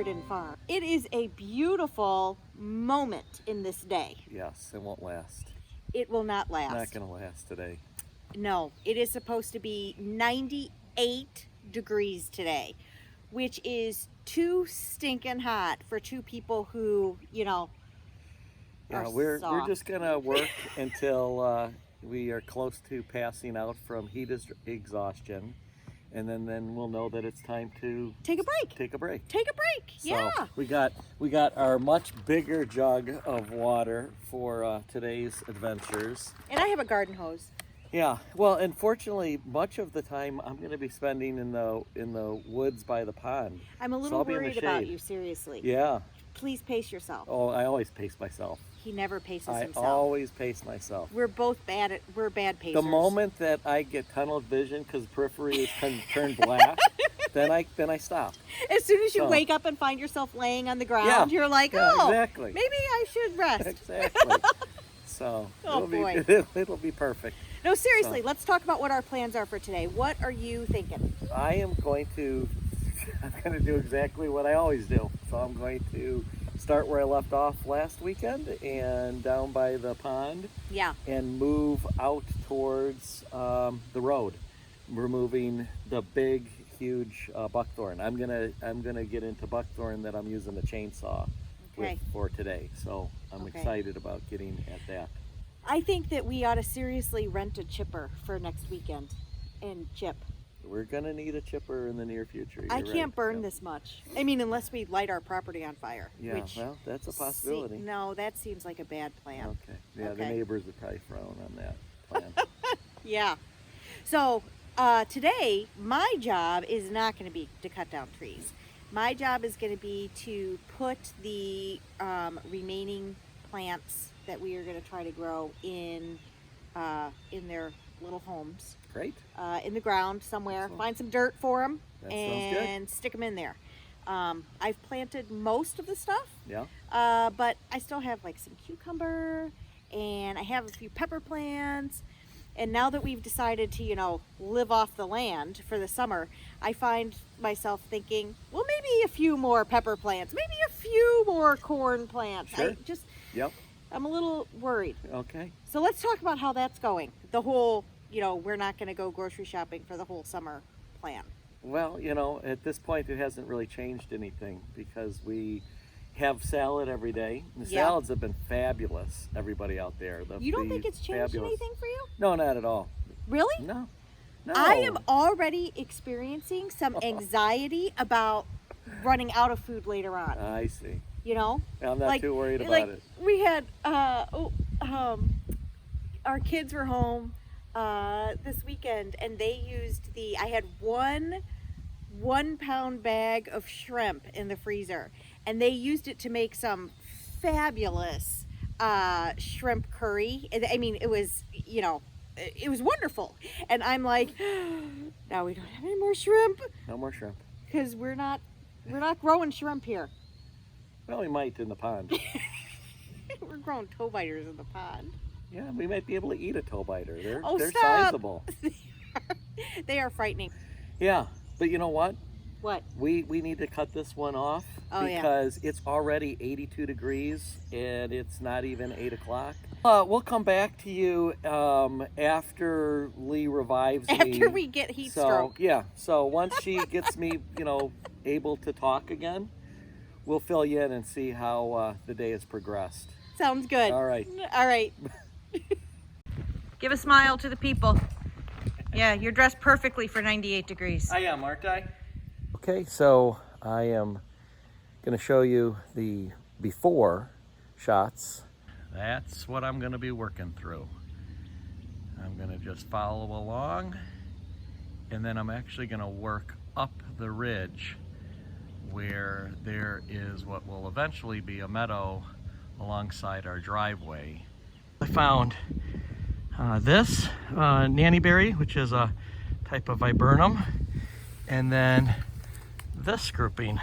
garden farm. It is a beautiful moment in this day. Yes, it won't last. It will not last. Not going to last today. No, it is supposed to be 98 degrees today, which is too stinking hot for two people who, Yeah, are we're soft. just going to work until we are close to passing out from heat exhaustion. And then we'll know that it's time to Take a break. take a break. Take a break. Yeah. So we got our much bigger jug of water for today's adventures. And I have a garden hose. Yeah. Well, unfortunately, much of the time I'm going to be spending in the woods by the pond. I'm a So little I'll be in the worried about shade. you, seriously. Yeah. Please pace yourself. Oh, I always pace myself. He never paces I himself. always pace myself. We're bad pacers. The moment that I get tunnel vision because periphery is turned black, then I stop. As soon as you So- wake up and find yourself laying on the ground, Yeah, you're like, yeah, oh, exactly. maybe I should rest. Exactly. So Oh, boy. it'll be perfect. No, seriously, So- let's talk about what our plans are for today. What are you thinking? I'm going to do exactly what I always do. So I'm going to start where I left off last weekend and down by the pond Yeah. and move out towards the road, removing the big, huge buckthorn. I'm gonna get into buckthorn that I'm using the chainsaw Okay. for today. So I'm Okay. excited about getting at that. I think that we ought to seriously rent a chipper for next weekend and chip. We're gonna need a chipper in the near future. I You're can't right. burn Yeah. this much. I mean, unless we light our property on fire. Yeah, Which, well, that's a possibility. no, that seems like a bad plan. Okay. Yeah, the Okay. neighbors would probably frown on that plan. Yeah. So today, my job is not going to be to cut down trees. My job is going to be to put the remaining plants that we are going to try to grow in their little homes Great. in the ground somewhere. Excellent. Find some dirt for them That sounds good. and stick them in there. I've planted most of the stuff. Yeah. But I still have like some cucumber and I have a few pepper plants. And now that we've decided to, live off the land for the summer, I find myself thinking, well, maybe a few more pepper plants, maybe a few more corn plants. Sure. Yep. I'm a little worried. Okay. So let's talk about how that's going. The whole, we're not going to go grocery shopping for the whole summer plan. Well, at this point, it hasn't really changed anything because we have salad every day. The Yeah. salads have been fabulous, everybody out there. You don't think it's changed fabulous. anything for you? No, not at all. Really? No. No. I am already experiencing some anxiety about running out of food later on. I see. Like- I'm not too worried about like it. we had our kids were home this weekend and they used I had 1 pound bag of shrimp in the freezer and they used it to make some fabulous shrimp curry. I mean, it was it was wonderful, and I'm like, now we don't have any more shrimp No more shrimp. because we're not growing shrimp here. Well, we might in the pond. We're growing toe biters in the pond. Yeah, we might be able to eat a toe biter. They're Stop. sizable. They are frightening. Yeah, but you know what? What? We need to cut this one off Oh, yeah. because it's already 82 degrees and it's not even 8 o'clock. We'll come back to you after Lee revives me. After we get heat stroke. Yeah, so once she gets me, able to talk again, we'll fill you in and see how the day has progressed. Sounds good. All right. All right. Give a smile to the people. Yeah, you're dressed perfectly for 98 degrees. I am, aren't I? Okay, so I am going to show you the before shots. That's what I'm going to be working through. I'm going to just follow along, and then I'm actually going to work up the ridge where there is what will eventually be a meadow alongside our driveway. I found this nannyberry, which is a type of viburnum, and then this grouping,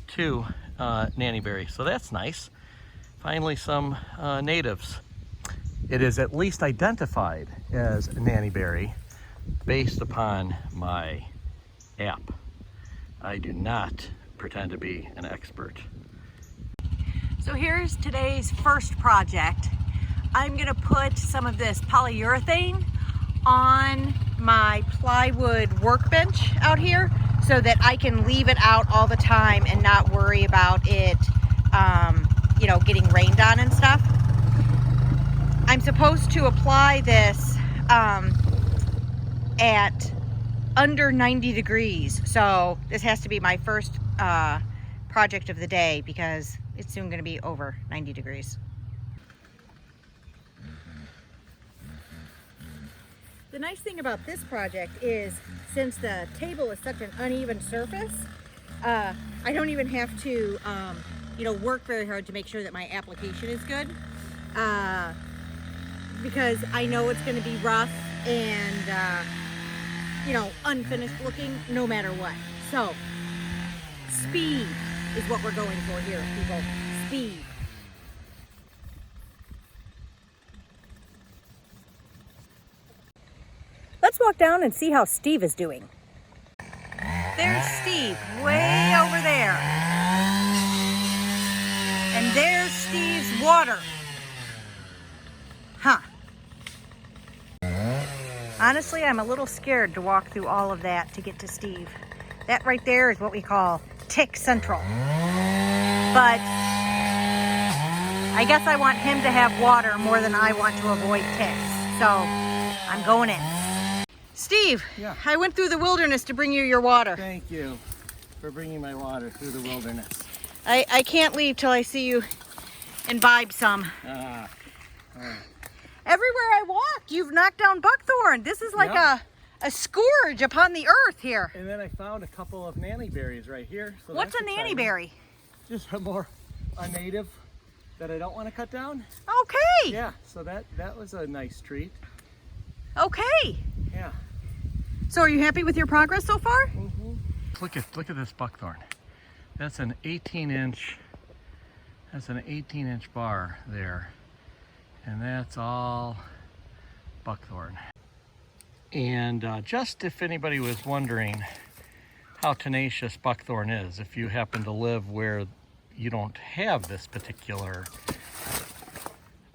too, nannyberry. So that's nice. Finally, some natives. It is at least identified as a nannyberry based upon my app. I do not pretend to be an expert. So here's today's first project. I'm gonna put some of this polyurethane on my plywood workbench out here so that I can leave it out all the time and not worry about it, you know, getting rained on and stuff. I'm supposed to apply this at under 90 degrees. So this has to be my first project of the day because it's soon gonna be over 90 degrees. The nice thing about this project is, since the table is such an uneven surface, I don't even have to, you know, work very hard to make sure that my application is good, because I know it's going to be rough and, you know, unfinished looking no matter what. So, speed is what we're going for here, people. Speed. Let's walk down and see how Steve is doing. There's Steve, way over there. And there's Steve's water. Huh. Honestly, I'm a little scared to walk through all of that to get to Steve. That right there is what we call tick central. But I guess I want him to have water more than I want to avoid ticks. So I'm going in. Steve, Yeah. I went through the wilderness to bring you your water. Thank you for bringing my water through the wilderness. I can't leave till I see you imbibe some. Everywhere I walked, you've knocked down buckthorn. This is like a scourge upon the earth here. And then I found a couple of nanny berries right here. So What's a that's nanny exciting. berry? Just a native that I don't want to cut down. Okay. Yeah, so that was a nice treat. Okay. Yeah. So are you happy with your progress so far? Mm-hmm. Look at this buckthorn. That's an 18-inch. That's an 18-inch bar there, and that's all buckthorn. And just if anybody was wondering how tenacious buckthorn is, if you happen to live where you don't have this particular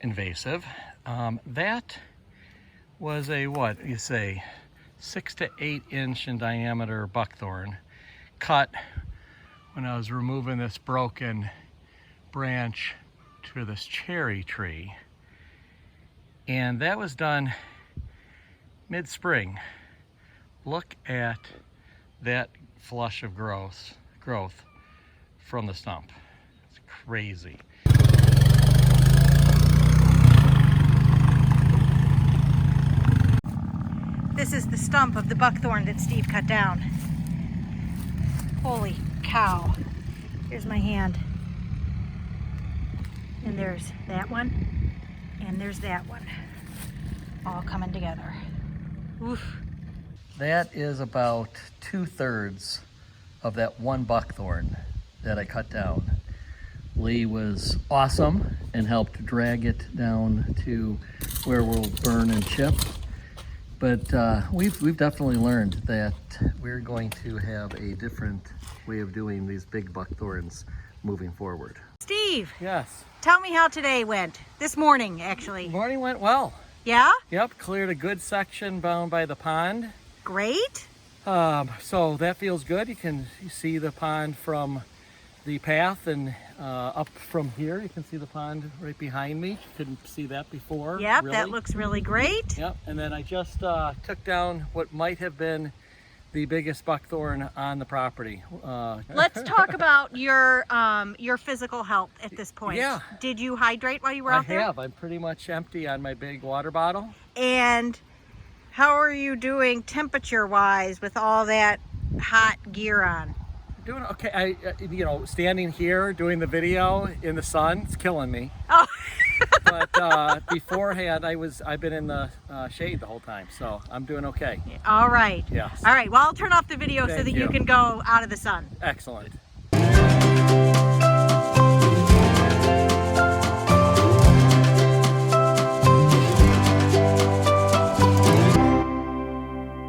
invasive, that was a, what you say, 6 to 8 inch in diameter buckthorn cut when I was removing this broken branch to this cherry tree. And that was done mid-spring. Look at that flush of growth from the stump. It's crazy. This is the stump of the buckthorn that Steve cut down. Holy cow. Here's my hand. And there's that one, and there's that one. All coming together. Oof. That is about 2/3 of that one buckthorn that I cut down. Lee was awesome and helped drag it down to where we'll burn and chip. But we've definitely learned that we're going to have a different way of doing these big buckthorns moving forward. Steve, Yes. tell me how today went. This morning, actually. Morning went well. Yeah? Yep, cleared a good section down by the pond. Great. So that feels good. You can see the pond from the path, and up from here you can see the pond right behind me. Couldn't see that before. Yep, really. that looks really great. Yep, and then I just took down what might have been the biggest buckthorn on the property. Let's talk about your physical health at this point. Yeah. Did you hydrate while you were out there? I have. I'm pretty much empty on my big water bottle. And how are you doing temperature-wise with all that hot gear on? Doing okay. Standing here doing the video in the sun, it's killing me. Oh. But beforehand, I've been in the shade the whole time, so I'm doing okay. All right. Yes. All right. Well, I'll turn off the video so Thank that you you. can go out of the sun. Excellent.